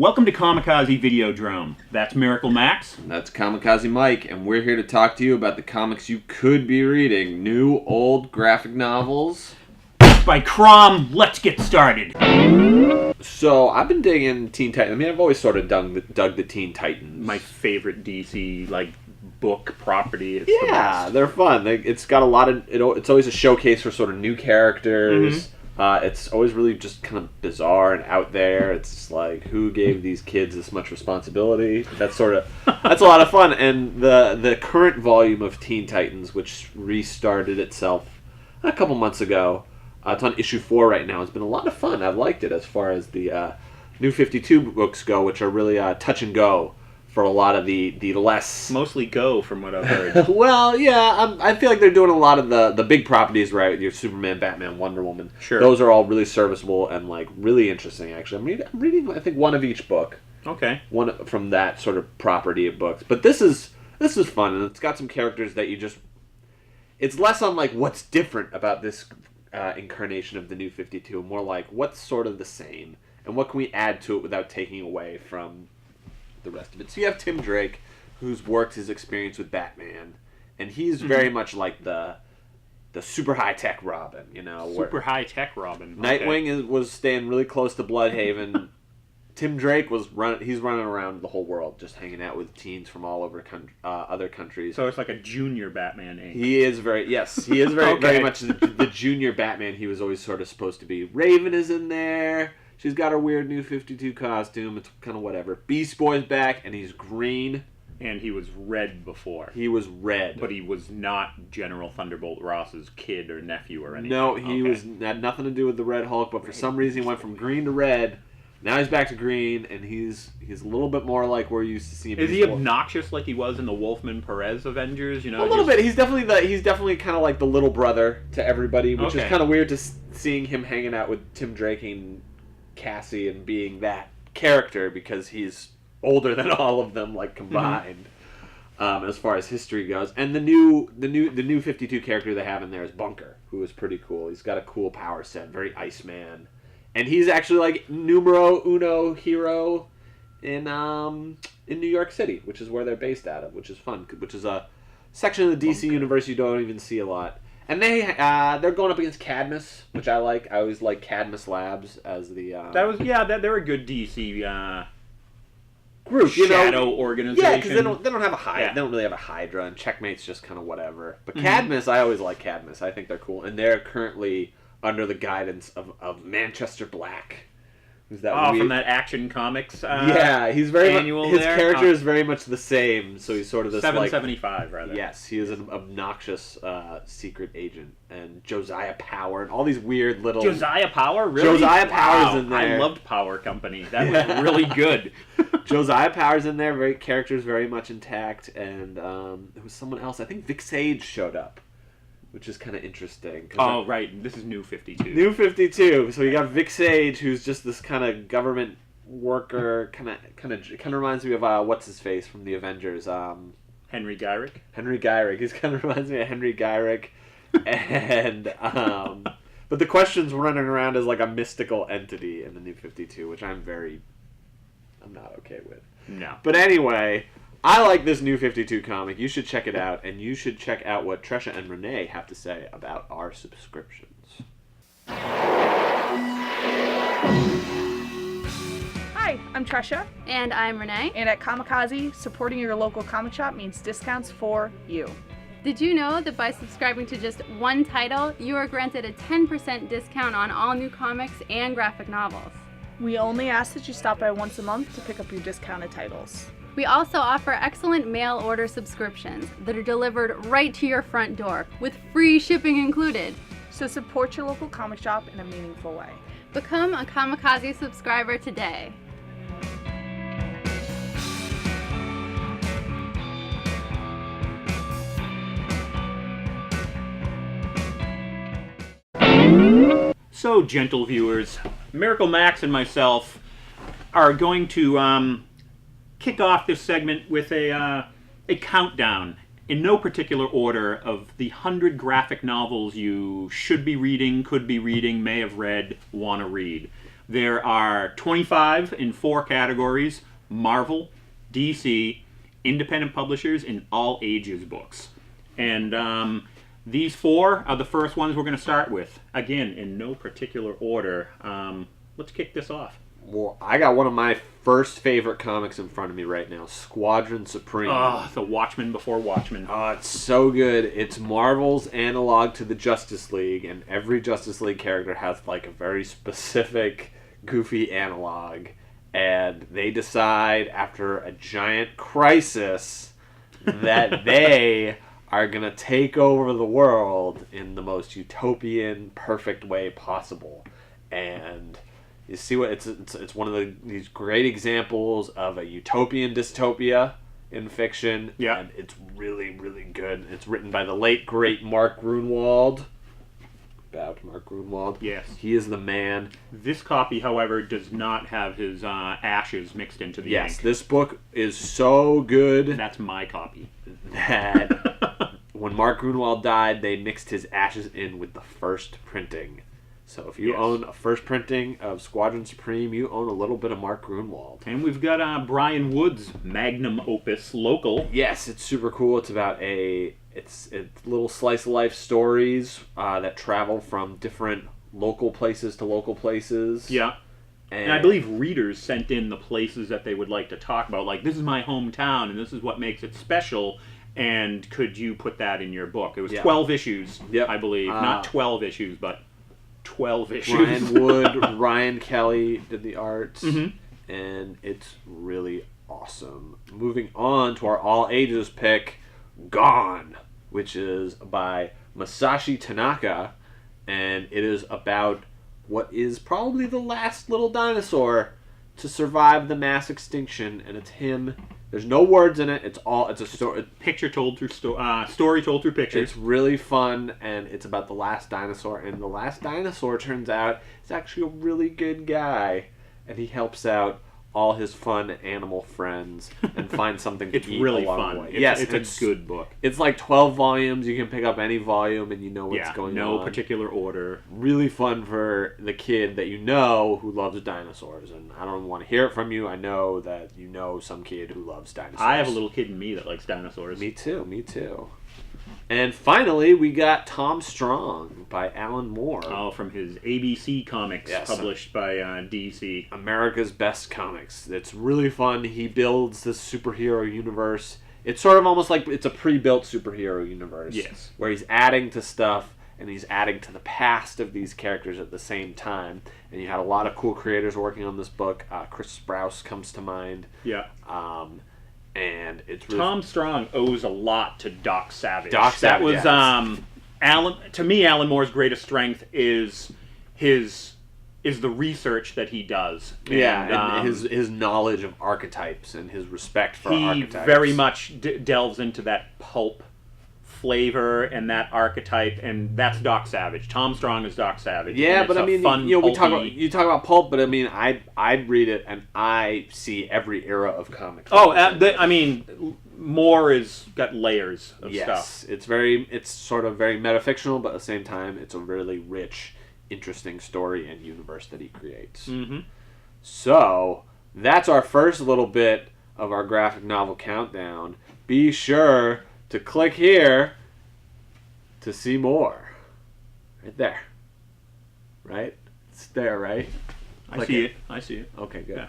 Welcome to Kamikaze Videodrome. That's Miracle Max. That's Kamikaze Mike, and we're here to talk to you about the comics you could be reading. New, old graphic novels. By Crom, let's get started. So, I've been digging Teen Titans. I mean, I've always sort of dug the Teen Titans. My favorite DC, book property. It's they're fun. It's got a lot of... It's always a showcase for sort of new characters. Mm-hmm. It's always really just kind of bizarre and out there. It's just like, who gave these kids this much responsibility? That's a lot of fun. And the current volume of Teen Titans, which restarted itself a couple months ago, it's on issue 4 right now. It's been a lot of fun. I've liked it as far as the New 52 books go, which are really touch and go for a lot of the less... Mostly go, from what I've heard. Well, yeah, I feel like they're doing a lot of the big properties, right? Your Superman, Batman, Wonder Woman. Sure. Those are all really serviceable and, really interesting, actually. I'm reading, I think, one of each book. Okay. One from that sort of property of books. But this is fun, and it's got some characters that you just... It's less on, what's different about this incarnation of the New 52, more like, what's sort of the same, and what can we add to it without taking away from the rest of it. So you have Tim Drake, who's worked his experience with Batman, and he's very much like the super high-tech Robin, Super high-tech Robin. Nightwing was staying really close to Bloodhaven. Tim Drake he's running around the whole world, just hanging out with teens from all over other countries. So it's like a junior Batman, eh? He is very very much the junior Batman he was always sort of supposed to be. Raven is in there. She's got her weird New 52 costume. It's kind of whatever. Beast Boy's back, and he's green. And he was red before. He was red. But he was not General Thunderbolt Ross's kid or nephew or anything. No, he had nothing to do with the Red Hulk, but for some reason he went from green to red. Now he's back to green, and he's a little bit more like we're used to seeing him. Is he obnoxious like he was in the Wolfman Perez Avengers? A little bit. He's definitely kind of like the little brother to everybody, which is kind of weird to seeing him hanging out with Tim Drake and Cassie and being that character because he's older than all of them combined. As far as history goes. And the new 52 character they have in there is Bunker, who is pretty cool. He's got a cool power set, very Iceman. And he's actually numero uno hero in New York City, which is where they're based out of, which is fun, which is a section of the DC universe you don't even see a lot. And they're going up against Cadmus, which I like. I always like Cadmus Labs as the... they're a good DC group, shadow organization. Yeah, because they don't have they don't really have a Hydra, and Checkmate's just kind of whatever. But Cadmus, I always like Cadmus. I think they're cool, and they're currently under the guidance of Manchester Black. Who's that? From that Action Comics. He's very annual. His character is very much the same, so he's sort of this 775 rather. Yes, he is an obnoxious secret agent, and Josiah Power, and all these weird little Josiah Power. Really? Josiah Power's in there. I loved Power Company. That was really good. Josiah Power's in there. Characters very much intact, and there was someone else. I think Vic Sage showed up, which is kind of interesting. Oh, right. This is New 52. New 52. So you got Vic Sage, who's just this kind of government worker. Kind of reminds me of what's his face from the Avengers. Henry Gyrick. Henry Gyrick. He kind of reminds me of Henry Gyrick, and but the Question's running around as a mystical entity in the New 52, which I'm not okay with. No. But anyway, I like this New 52 comic. You should check it out, and you should check out what Tresha and Renee have to say about our subscriptions. Hi, I'm Tresha. And I'm Renee. And at Kamikaze, supporting your local comic shop means discounts for you. Did you know that by subscribing to just one title, you are granted a 10% discount on all new comics and graphic novels? We only ask that you stop by once a month to pick up your discounted titles. We also offer excellent mail order subscriptions that are delivered right to your front door with free shipping included. So support your local comic shop in a meaningful way. Become a Kamikaze subscriber today. So, gentle viewers, Miracle Max and myself are going to kick off this segment with a countdown, in no particular order, of the 100 graphic novels you should be reading, could be reading, may have read, want to read. There are 25 in 4 categories: Marvel, DC, independent publishers, and all ages books. And these 4 are the first ones we're going to start with. Again, in no particular order. Let's kick this off. Well, I got one of my first favorite comics in front of me right now, Squadron Supreme. The Watchmen before Watchmen. It's so good. It's Marvel's analog to the Justice League, and every Justice League character has like a very specific, goofy analog. And they decide after a giant crisis that they are going to take over the world in the most utopian, perfect way possible. And you see what it's one of these great examples of a utopian dystopia in fiction. Yeah. And it's really, really good. It's written by the late, great Mark Gruenwald. Bow to Mark Gruenwald. Yes. He is the man. This copy, however, does not have his ashes mixed into the ink. Yes, this book is so good That's my copy. that when Mark Gruenwald died, they mixed his ashes in with the first printing. So if you own a first printing of Squadron Supreme, you own a little bit of Mark Gruenwald. And we've got Brian Wood's magnum opus, Local. Yes, it's super cool. It's about it's little slice of life stories that travel from different local places to local places. Yeah. And I believe readers sent in the places that they would like to talk about. Like, this is my hometown, and this is what makes it special. And could you put that in your book? It was 12 issues, I believe. Not 12 issues, but 12 issues. Ryan Wood, Ryan Kelly did the art, and it's really awesome. Moving on to our all ages pick, Gone, which is by Masashi Tanaka, and it is about what is probably the last little dinosaur to survive the mass extinction, and it's him. There's no words in it. It's a story. Picture told through story told through pictures. It's really fun, and it's about the last dinosaur. And the last dinosaur turns out is actually a really good guy, and he helps out all his fun animal friends and find something to It's eat really along fun. the way. It's a good book. It's like 12 volumes. You can pick up any volume, and you know what's going on. No particular order. Really fun for the kid that you know who loves dinosaurs. And I don't want to hear it from you. I know that you know some kid who loves dinosaurs. I have a little kid in me that likes dinosaurs. Me too. And finally, we got Tom Strong by Alan Moore. Oh, from his ABC comics, published by DC. America's Best Comics. It's really fun. He builds this superhero universe. It's sort of almost like it's a pre-built superhero universe. Yes. Where he's adding to stuff, and he's adding to the past of these characters at the same time. And you had a lot of cool creators working on this book. Chris Sprouse comes to mind. Yeah. And it's really Tom Strong owes a lot to Doc Savage. That was Alan. To me, Alan Moore's greatest strength is the research that he does. And his knowledge of archetypes and his respect for archetypes. He very much delves into that pulp flavor and that archetype, and that's Doc Savage. Tom Strong is Doc Savage. Yeah, but I mean, we talk about pulp, but I mean, I read it and I see every era of comics. I mean, Moore has got layers of stuff. It's sort of very metafictional, but at the same time, it's a really rich, interesting story and universe that he creates. Mm-hmm. So that's our first little bit of our graphic novel countdown. Be sure to click here to see more. Right there. Right? It's there, right? I see it. Okay, good.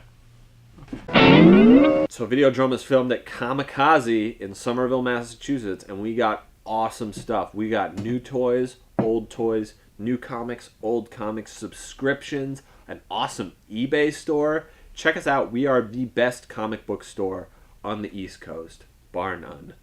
Yeah. So Videodrome is filmed at Kamikaze in Somerville, Massachusetts, and we got awesome stuff. We got new toys, new comics, old comics, subscriptions, an awesome eBay store. Check us out. We are the best comic book store on the East Coast, bar none.